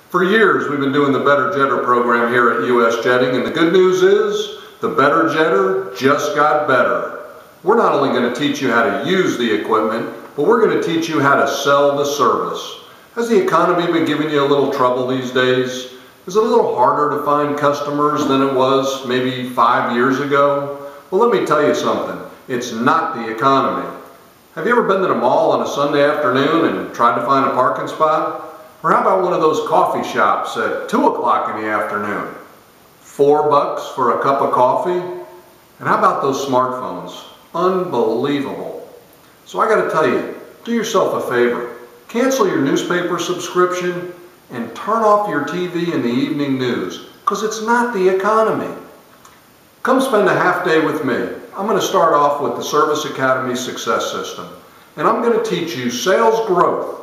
For years, we've been doing the Better Jetter program here at US Jetting, and the good news is the Better Jetter just got better. We're not only going to teach you how to use the equipment, but we're going to teach you how to sell the service. Has the economy been giving you a little trouble these days? Is it a little harder to find customers than it was maybe 5 years ago? Well, let me tell you something. It's not the economy. Have you ever been to the mall on a Sunday afternoon and tried to find a parking spot? Or how about one of those coffee shops at 2 o'clock in the afternoon? $4 for a cup of coffee? And how about those smartphones? Unbelievable. So I got to tell you, do yourself a favor. Cancel your newspaper subscription and turn off your TV in the evening news, because it's not the economy. Come spend a half day with me. I'm going to start off with the Service Academy Success System, and I'm going to teach you sales growth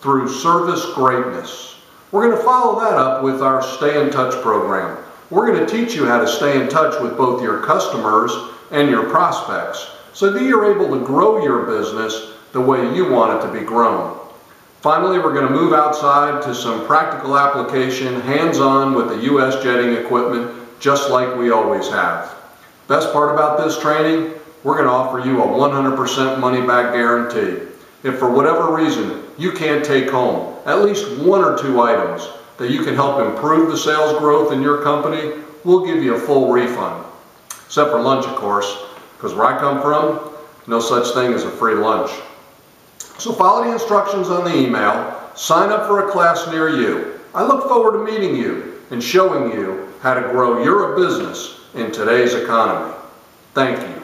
through service greatness. We're going to follow that up with our Stay in Touch program. We're going to teach you how to stay in touch with both your customers and your prospects so that you're able to grow your business the way you want it to be grown. Finally, we're going to move outside to some practical application, hands-on with the US Jetting equipment, just like we always have. Best part about this training, we're going to offer you a 100% money-back guarantee. If for whatever reason you can't take home at least 1 or 2 items that you can help improve the sales growth in your company, we'll give you a full refund. Except for lunch, of course, because where I come from, no such thing as a free lunch. So follow the instructions on the email, sign up for a class near you. I look forward to meeting you and showing you how to grow your business in today's economy. Thank you.